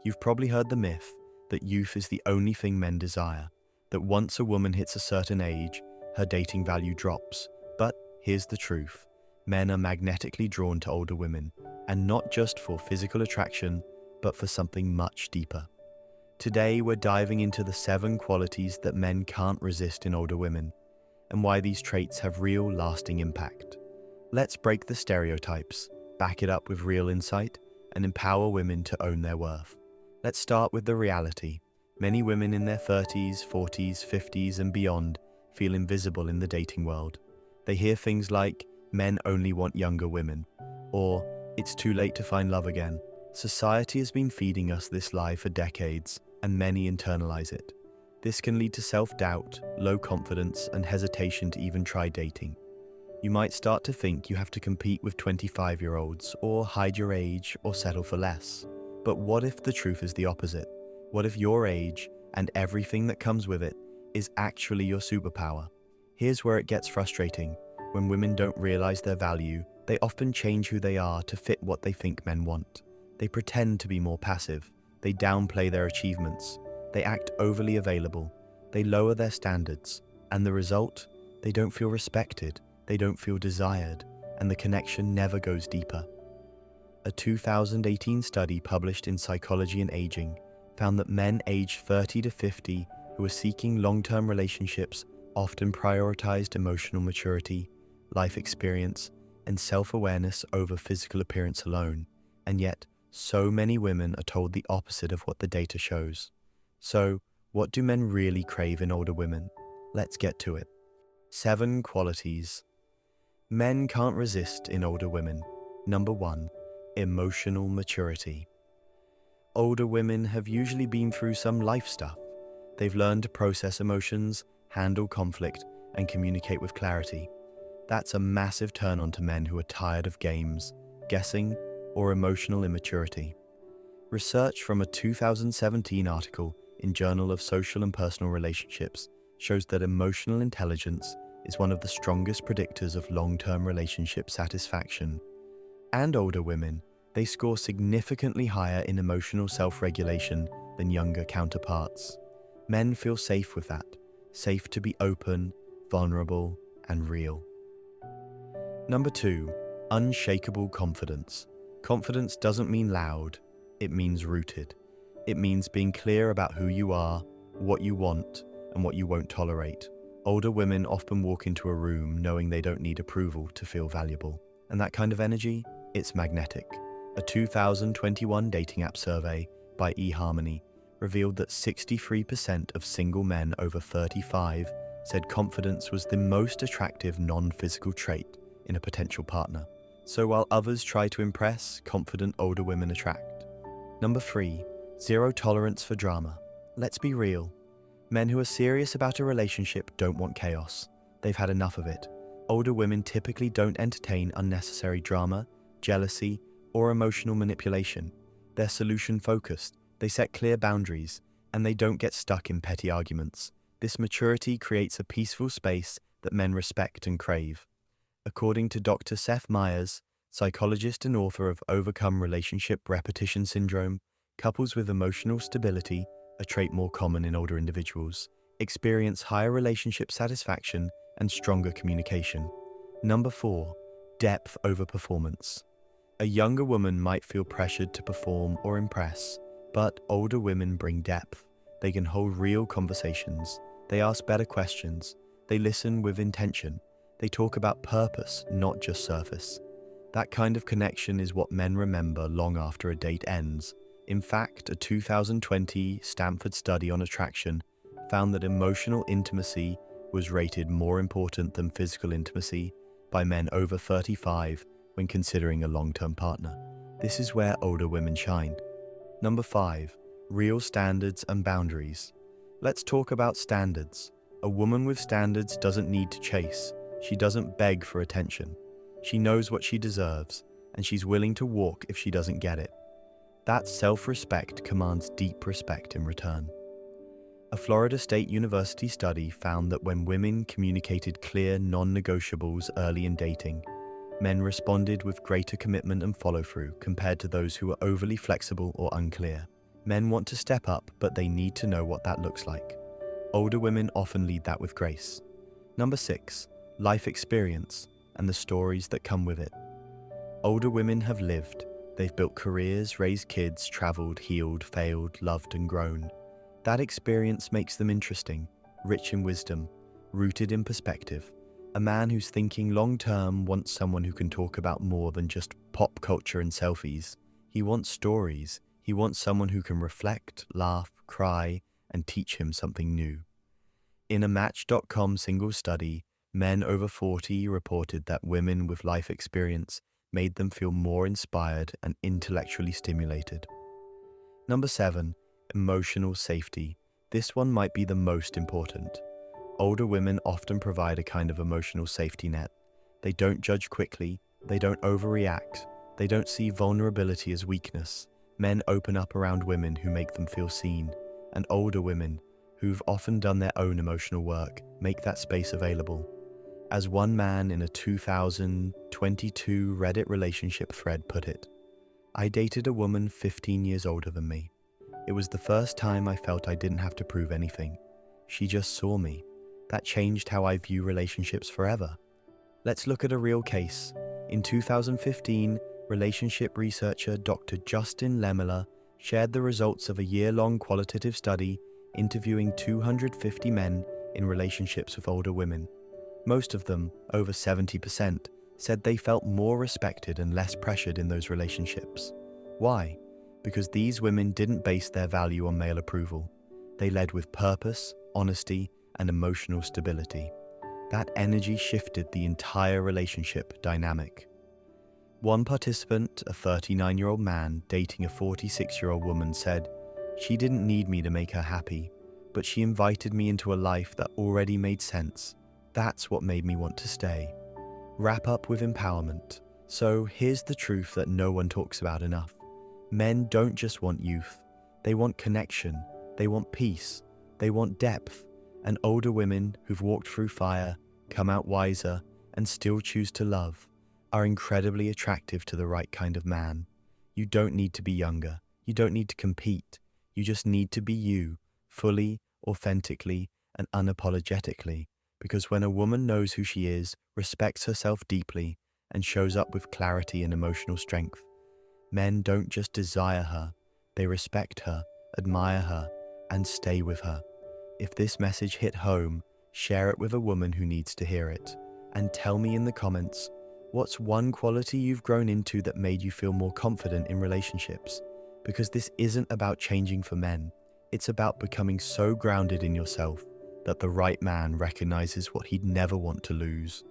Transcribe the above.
You've probably heard the myth that youth is the only thing men desire, that once a woman hits a certain age, her dating value drops. But here's the truth. Men are magnetically drawn to older women, and not just for physical attraction, but for something much deeper. Today, we're diving into the 7 qualities that men can't resist in older women, and why these traits have real, lasting impact. Let's break the stereotypes, back it up with real insight, and empower women to own their worth. Let's start with the reality. Many women in their 30s, 40s, 50s, and beyond feel invisible in the dating world. They hear things like, men only want younger women, or it's too late to find love again. Society has been feeding us this lie for decades, and many internalize it. This can lead to self-doubt, low confidence, and hesitation to even try dating. You might start to think you have to compete with 25-year-olds, or hide your age, or settle for less. But what if the truth is the opposite? What if your age, and everything that comes with it, is actually your superpower? Here's where it gets frustrating. When women don't realize their value, they often change who they are to fit what they think men want. They pretend to be more passive. They downplay their achievements. They act overly available. They lower their standards. And the result? They don't feel respected. They don't feel desired. And the connection never goes deeper. A 2018 study published in Psychology and Aging found that men aged 30 to 50 who were seeking long-term relationships often prioritized emotional maturity, life experience, and self-awareness over physical appearance alone. And yet, so many women are told the opposite of what the data shows. So, what do men really crave in older women? Let's get to it. 7 qualities men can't resist in older women. Number 1. Emotional maturity. Older women have usually been through some life stuff. They've learned to process emotions, handle conflict, and communicate with clarity. That's a massive turn on to men who are tired of games, guessing, or emotional immaturity. Research from a 2017 article in Journal of Social and Personal Relationships shows that emotional intelligence is one of the strongest predictors of long-term relationship satisfaction. And older women, they score significantly higher in emotional self-regulation than younger counterparts. Men feel safe with that, safe to be open, vulnerable, and real. Number 2, unshakable confidence. Confidence doesn't mean loud, it means rooted. It means being clear about who you are, what you want, and what you won't tolerate. Older women often walk into a room knowing they don't need approval to feel valuable. And that kind of energy, it's magnetic. A 2021 dating app survey by eHarmony revealed that 63% of single men over 35 said confidence was the most attractive non-physical trait in a potential partner. So while others try to impress, confident older women attract. Number 3, zero tolerance for drama. Let's be real. Men who are serious about a relationship don't want chaos. They've had enough of it. Older women typically don't entertain unnecessary drama, jealousy, or emotional manipulation. They're solution-focused, they set clear boundaries, and they don't get stuck in petty arguments. This maturity creates a peaceful space that men respect and crave. According to Dr. Seth Meyers, psychologist and author of Overcome Relationship Repetition Syndrome, couples with emotional stability, a trait more common in older individuals, experience higher relationship satisfaction and stronger communication. Number 4, depth over performance. A younger woman might feel pressured to perform or impress, but older women bring depth. They can hold real conversations. They ask better questions. They listen with intention. They talk about purpose, not just surface. That kind of connection is what men remember long after a date ends. In fact, a 2020 Stanford study on attraction found that emotional intimacy was rated more important than physical intimacy by men over 35 when considering a long-term partner. This is where older women shine. Number 5, real standards and boundaries. Let's talk about standards. A woman with standards doesn't need to chase. She doesn't beg for attention. She knows what she deserves, and she's willing to walk if she doesn't get it. That self-respect commands deep respect in return. A Florida State University study found that when women communicated clear non-negotiables early in dating, men responded with greater commitment and follow-through compared to those who were overly flexible or unclear. Men want to step up, but they need to know what that looks like. Older women often lead that with grace. Number 6, life experience and the stories that come with it. Older women have lived. They've built careers, raised kids, traveled, healed, failed, loved, and grown. That experience makes them interesting, rich in wisdom, rooted in perspective. A man who's thinking long-term wants someone who can talk about more than just pop culture and selfies. He wants stories. He wants someone who can reflect, laugh, cry, and teach him something new. In a Match.com single study, men over 40 reported that women with life experience made them feel more inspired and intellectually stimulated. Number 7, emotional safety. This one might be the most important. Older women often provide a kind of emotional safety net. They don't judge quickly, they don't overreact, they don't see vulnerability as weakness. Men open up around women who make them feel seen, and older women, who've often done their own emotional work, make that space available. As one man in a 2022 Reddit relationship thread put it, "I dated a woman 15 years older than me. It was the first time I felt I didn't have to prove anything. She just saw me. That changed how I view relationships forever." Let's look at a real case. In 2015, relationship researcher Dr. Justin Lemela shared the results of a year-long qualitative study interviewing 250 men in relationships with older women. Most of them, over 70%, said they felt more respected and less pressured in those relationships. Why? Because these women didn't base their value on male approval. They led with purpose, honesty, and emotional stability. That energy shifted the entire relationship dynamic. One participant, a 39-year-old man dating a 46-year-old woman, said, "She didn't need me to make her happy, but she invited me into a life that already made sense. That's what made me want to stay." Wrap up with empowerment. So here's the truth that no one talks about enough. Men don't just want youth. They want connection. They want peace. They want depth. And older women who've walked through fire, come out wiser, and still choose to love are incredibly attractive to the right kind of man. You don't need to be younger. You don't need to compete. You just need to be you, fully, authentically, and unapologetically. Because when a woman knows who she is, respects herself deeply, and shows up with clarity and emotional strength, men don't just desire her, they respect her, admire her, and stay with her. If this message hit home, share it with a woman who needs to hear it. And tell me in the comments, what's one quality you've grown into that made you feel more confident in relationships? Because this isn't about changing for men. It's about becoming so grounded in yourself that the right man recognizes what he'd never want to lose.